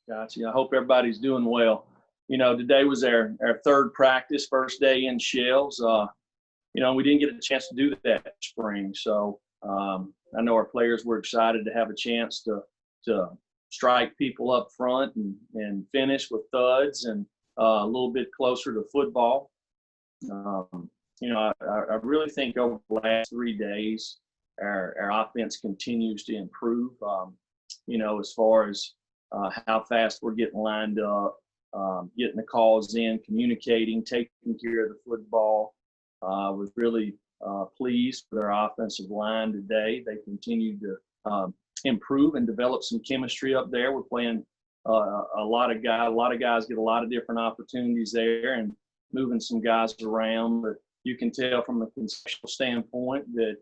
Gotcha. I hope everybody's doing well. Today was our third practice, first day in shells. We didn't get a chance to do that spring. So I know our players were excited to have a chance to strike people up front and finish with thuds and a little bit closer to football. I really think over the last 3 days, our offense continues to improve, as far as how fast we're getting lined up, getting the calls in, communicating, taking care of the football. Was really pleased with our offensive line today. They continue to improve and develop some chemistry up there. We're playing a lot of guys get a lot of different opportunities there and moving some guys around. But you can tell from a conceptual standpoint that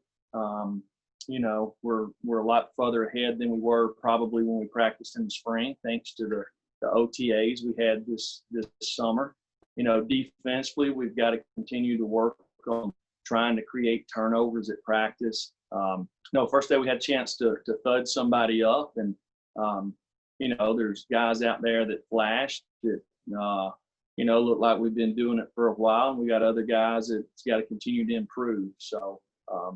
we're a lot further ahead than we were probably when we practiced in the spring, thanks to the OTAs we had this summer. Defensively, we've got to continue to work on trying to create turnovers at practice. First day we had a chance to thud somebody up, and there's guys out there that flashed that look like we've been doing it for a while, and we got other guys that's got to continue to improve. So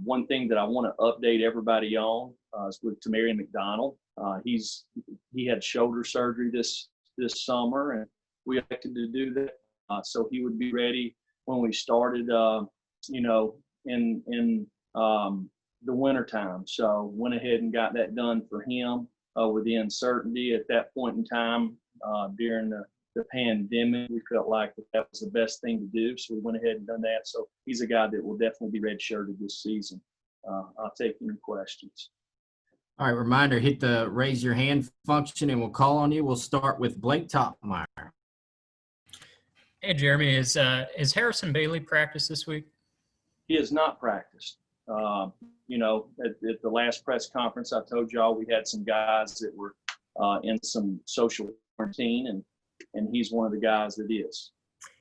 one thing that I want to update everybody on is with Tamari McDonald. He had shoulder surgery this summer, and we elected to do that so he would be ready when we started. In the wintertime. So went ahead and got that done for him with the uncertainty at that point in time during the pandemic. We felt like that was the best thing to do. So we went ahead and done that. So he's a guy that will definitely be redshirted this season. I'll take any questions. All right, reminder, hit the raise your hand function and we'll call on you. We'll start with Blake Topmeyer. Hey, Jeremy, is Harrison Bailey practiced this week? He has not practiced. At the last press conference, I told y'all we had some guys that were in some social quarantine, and he's one of the guys that is.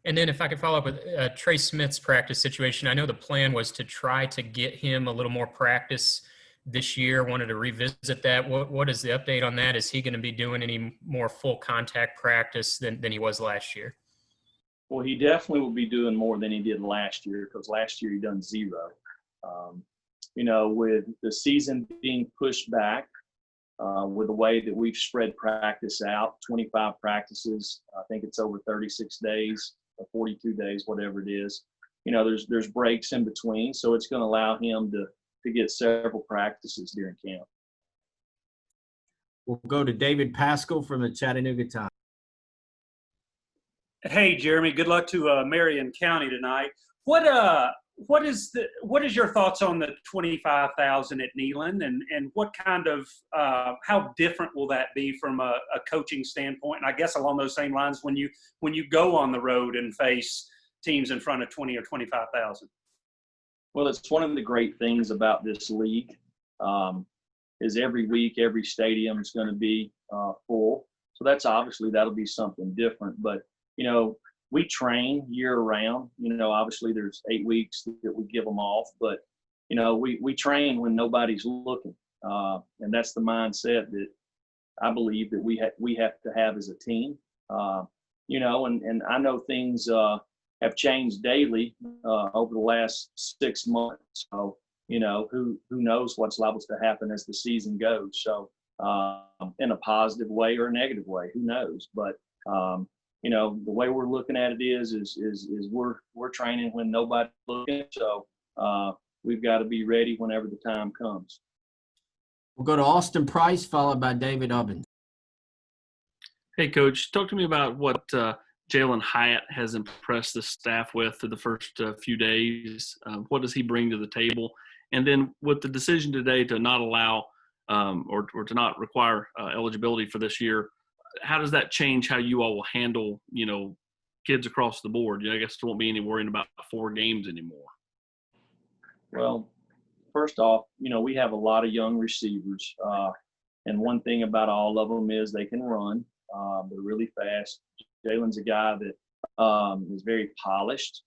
And then if I could follow up with Trey Smith's practice situation, I know the plan was to try to get him a little more practice this year. Wanted to revisit that. What is the update on that? Is he going to be doing any more full contact practice than he was last year? Well, he definitely will be doing more than he did last year, because last year he done 0. With the season being pushed back, with the way that we've spread practice out, 25 practices, I think it's over 36 days or 42 days, whatever it is. There's breaks in between, so it's going to allow him to get several practices during camp. We'll go to David Pascal from the Chattanooga Times. Hey, Jeremy, good luck to Marion County tonight. What is your thoughts on the 25,000 at Neyland, and what kind of how different will that be from a coaching standpoint? And I guess along those same lines, when you go on the road and face teams in front of 20 or 25,000. Well, it's one of the great things about this league is every week every stadium is going to be full. So that'll be something different, but. We train year round. Obviously there's 8 weeks that we give them off, but, we train when nobody's looking. And that's the mindset that I believe that we have to have as a team. And I know things have changed daily over the last 6 months. So, who knows what's liable to happen as the season goes. So in a positive way or a negative way, who knows? But, the way we're looking at it is we're training when nobody's looking. So we've got to be ready whenever the time comes. We'll go to Austin Price, followed by David Ubbins. Hey, Coach, talk to me about what Jalen Hyatt has impressed the staff with through the first few days. What does he bring to the table? And then with the decision today to not allow or to not require eligibility for this year, how does that change how you all will handle, kids across the board? I guess there won't be any worrying about 4 games anymore. Well, first off, we have a lot of young receivers. And one thing about all of them is they can run. They're really fast. Jalen's a guy that is very polished.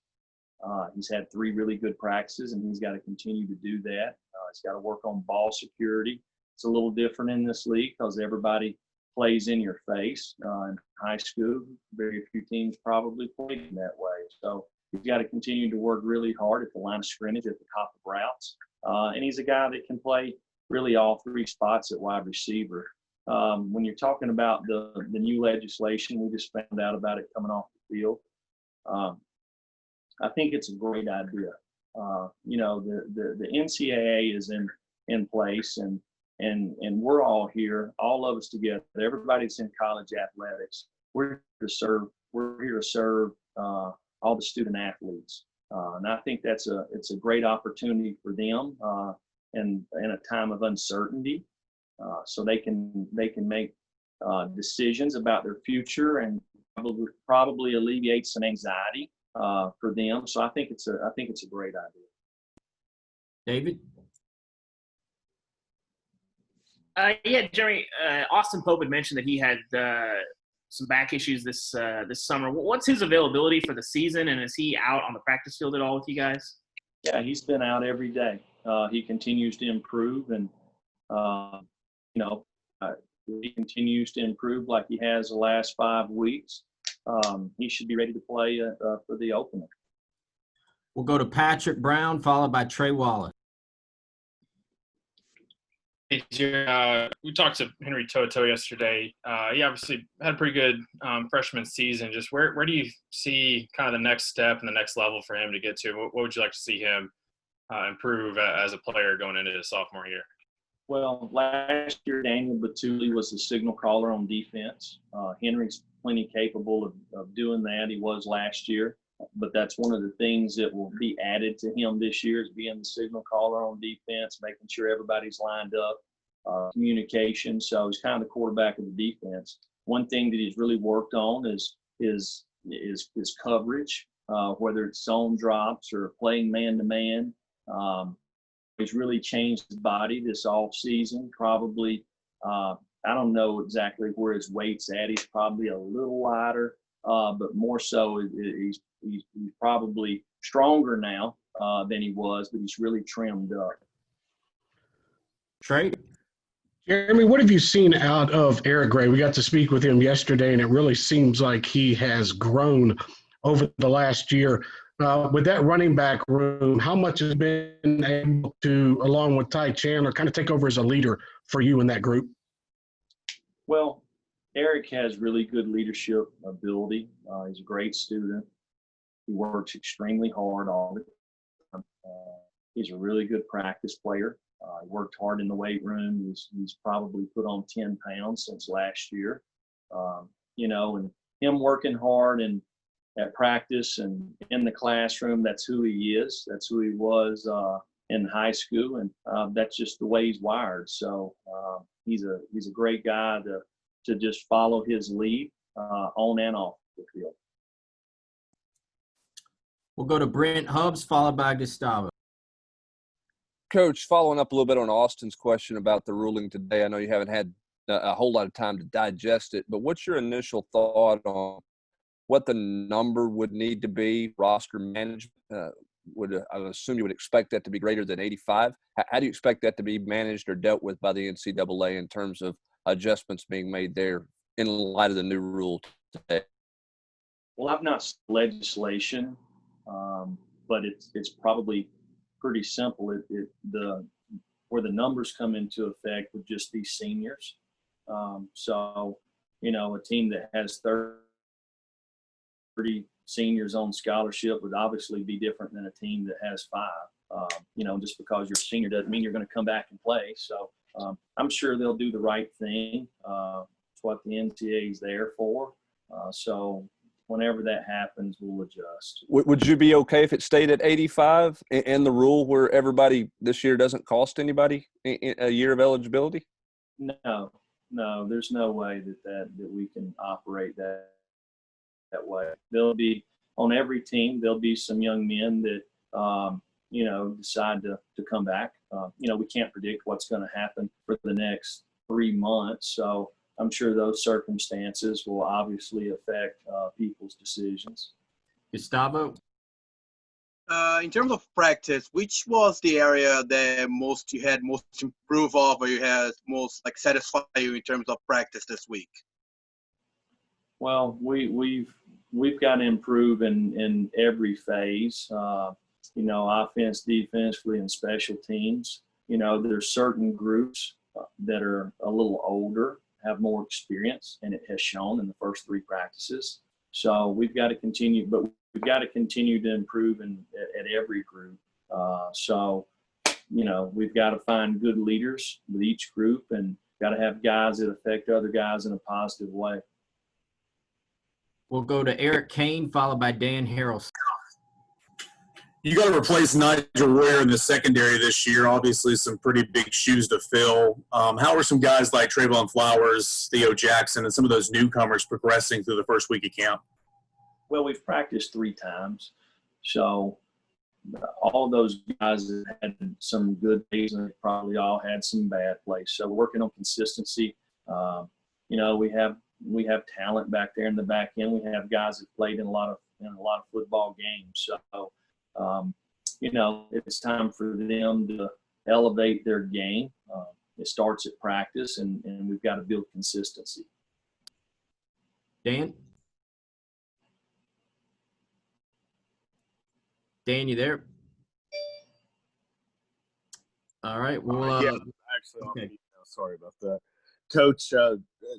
He's had 3 really good practices, and he's got to continue to do that. He's got to work on ball security. It's a little different in this league because everybody plays in your face. In high school, very few teams probably played in that way. So he's got to continue to work really hard at the line of scrimmage, at the top of routes. And he's a guy that can play really all three spots at wide receiver. When you're talking about the new legislation, we just found out about it coming off the field. I think it's a great idea. The NCAA is in place, and we're all here, all of us together. Everybody that's in college athletics, we're here to serve. We're here to serve all the student athletes, and I think it's a great opportunity for them, in a time of uncertainty, so they can make decisions about their future and probably alleviate some anxiety for them. So I think it's a great idea. David? Yeah, Jeremy. Austin Pope had mentioned that he had some back issues this summer. What's his availability for the season, and is he out on the practice field at all with you guys? Yeah, he's been out every day. He continues to improve, and he continues to improve like he has the last 5 weeks. He should be ready to play for the opener. We'll go to Patrick Brown, followed by Trey Wallace. We talked to Henry Toto yesterday. He obviously had a pretty good freshman season. Just where do you see kind of the next step and the next level for him to get to? What would you like to see him improve as a player going into his sophomore year? Well, last year, Daniel Batuli was the signal caller on defense. Henry's plenty capable of doing that. He was last year. But that's one of the things that will be added to him this year, is being the signal caller on defense, making sure everybody's lined up, communication. So he's kind of the quarterback of the defense. One thing that he's really worked on is coverage, whether it's zone drops or playing man-to-man. He's really changed his body this off season. Probably, I don't know exactly where his weight's at. He's probably a little lighter, but more so he's probably stronger now than he was, but he's really trimmed up. Trey? Jeremy, what have you seen out of Eric Gray? We got to speak with him yesterday, and it really seems like he has grown over the last year. With that running back room, how much has been able to, along with Ty Chandler, kind of take over as a leader for you in that group? Well, Eric has really good leadership ability. He's a great student. He works extremely hard all the time. He's a really good practice player. He worked hard in the weight room. He's probably put on 10 pounds since last year. And him working hard and at practice and in the classroom, that's who he is. That's who he was in high school, and that's just the way he's wired. So he's a great guy to just follow his lead on and off the field. We'll go to Brent Hubbs, followed by Gustavo. Coach, following up a little bit on Austin's question about the ruling today, I know you haven't had a whole lot of time to digest it, but what's your initial thought on what the number would need to be, roster management? I would assume you would expect that to be greater than 85. How do you expect that to be managed or dealt with by the NCAA in terms of adjustments being made there in light of the new rule today? Well, I've not seen legislation, but it's probably pretty simple. Where the numbers come into effect with just these seniors. So, a team that has 30 seniors on scholarship would obviously be different than a team that has 5. Just because you're a senior doesn't mean you're going to come back and play. So I'm sure they'll do the right thing. It's what the NCAA is there for. So whenever that happens, we'll adjust. Would you be okay if it stayed at 85 and the rule where everybody this year doesn't cost anybody a year of eligibility? No, there's no way that we can operate that way. There'll be, on every team, there'll be some young men that, decide to come back. We can't predict what's going to happen for the next 3 months. So I'm sure those circumstances will obviously affect people's decisions. Gustavo? in terms of practice, which was the area that you had most improve of, or you had most like satisfy you in terms of practice this week? Well, we've got to improve in every phase. Offense, defensively, and special teams. There's certain groups that are a little older, have more experience, and it has shown in the first 3 practices. So we've got to continue, but we've got to continue to improve at every group. We've got to find good leaders with each group, and got to have guys that affect other guys in a positive way. We'll go to Eric Kane, followed by Dan Harrelson. You got to replace Nigel Royer in the secondary this year. Obviously, some pretty big shoes to fill. How are some guys like Trayvon Flowers, Theo Jackson, and some of those newcomers progressing through the first week of camp? Well, we've practiced 3 times. So all of those guys have had some good days, and they've probably all had some bad plays. So we're working on consistency. We have talent back there in the back end. We have guys that played in a lot of football games. So, it's time for them to elevate their game. It starts at practice, and we've got to build consistency. Dan? Dan, you there? All right. Well, yeah, actually, okay. Sorry about that. Coach,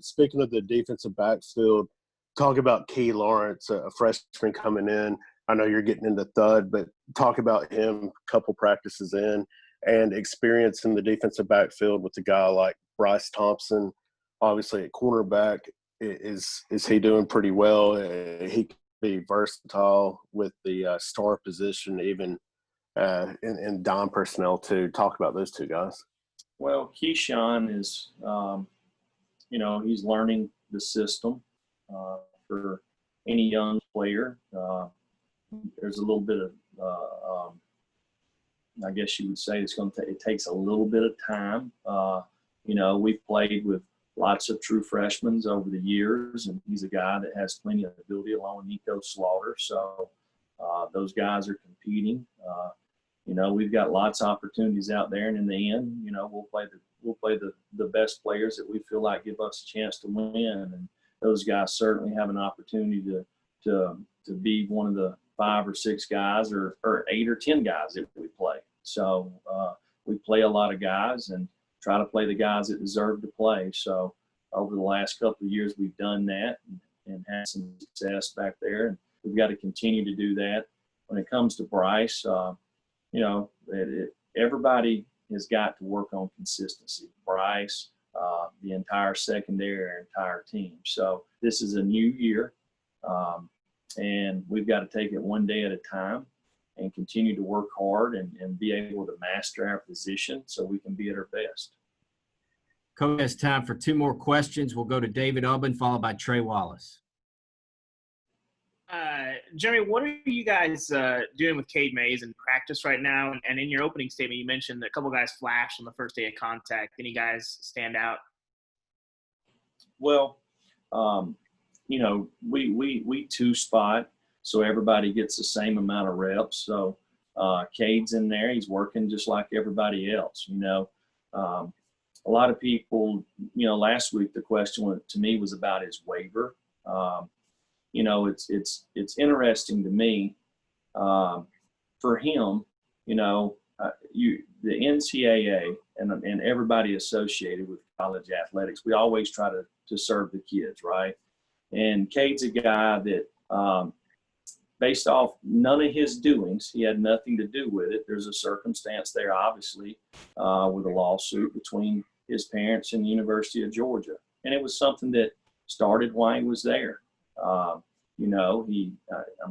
speaking of the defensive backfield, talk about Key Lawrence, a freshman coming in. I know you're getting into Thud, but talk about him a couple practices in and experience in the defensive backfield with a guy like Bryce Thompson, obviously at cornerback. Is he doing pretty well? He can be versatile with the star position, even in dime personnel too. Talk about those 2 guys. Well, Keyshawn is, he's learning the system. For any young player, there's a little bit of, I guess you would say it takes a little bit of time. We've played with lots of true freshmen over the years, and he's a guy that has plenty of ability along with Nico Slaughter. So those guys are competing. We've got lots of opportunities out there, and in the end, we'll play the best players that we feel like give us a chance to win. And those guys certainly have an opportunity to be one of the 5 or 6 guys or 8 or 10 guys that we play. So we play a lot of guys and try to play the guys that deserve to play. So over the last couple of years, we've done that and had some success back there, and we've got to continue to do that. When it comes to Bryce, everybody has got to work on consistency. Bryce, the entire secondary, our entire team. So this is a new year, and we've got to take it one day at a time and continue to work hard and be able to master our position so we can be at our best. Coach has time for 2 more questions. We'll go to David Ubben, followed by Trey Wallace. Jeremy, what are you guys doing with Cade Mays in practice right now? And in your opening statement, you mentioned a couple guys flashed on the first day of contact. Any guys stand out? Well, we 2-spot, so everybody gets the same amount of reps. So Cade's in there. He's working just like everybody else. A lot of people, last week the question to me was about his waiver. It's interesting to me for him, the NCAA and everybody associated with college athletics, we always try to serve the kids, right? And Cade's a guy that based off none of his doings, he had nothing to do with it. There's a circumstance there, obviously, with a lawsuit between his parents and the University of Georgia. And it was something that started while he was there. I'm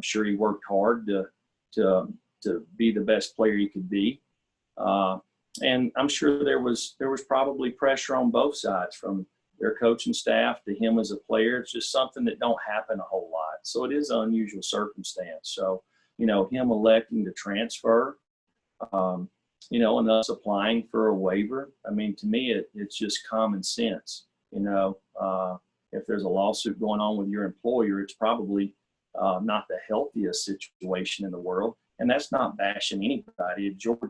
sure he worked hard to be the best player he could be. And I'm sure there was probably pressure on both sides, from their coaching staff to him as a player. It's just something that don't happen a whole lot. So it is an unusual circumstance. So, him electing to transfer, and us applying for a waiver, I mean, to me, it's just common sense. If there's a lawsuit going on with your employer, it's probably not the healthiest situation in the world. And that's not bashing anybody at Georgia.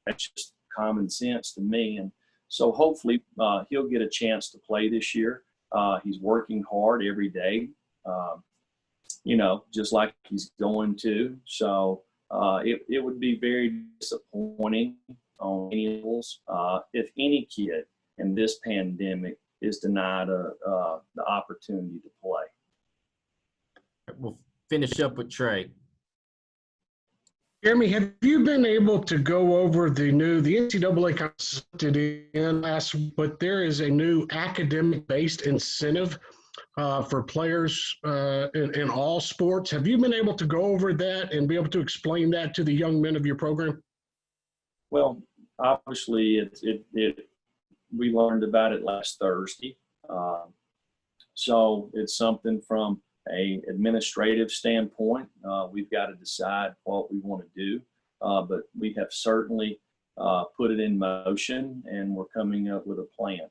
That's just common sense to me. And so hopefully he'll get a chance to play this year. He's working hard every day, just like he's going to. So it would be very disappointing on any levels if any kid in this pandemic is denied the opportunity to play. We'll finish up with Trey. Jeremy, have you been able to go over the NCAA kind of slipped it in last week, but there is a new academic-based incentive for players in all sports. Have you been able to go over that and be able to explain that to the young men of your program? Well, obviously, we learned about it last Thursday. So it's something from a administrative standpoint. We've got to decide what we want to do, but we have certainly put it in motion, and we're coming up with a plan.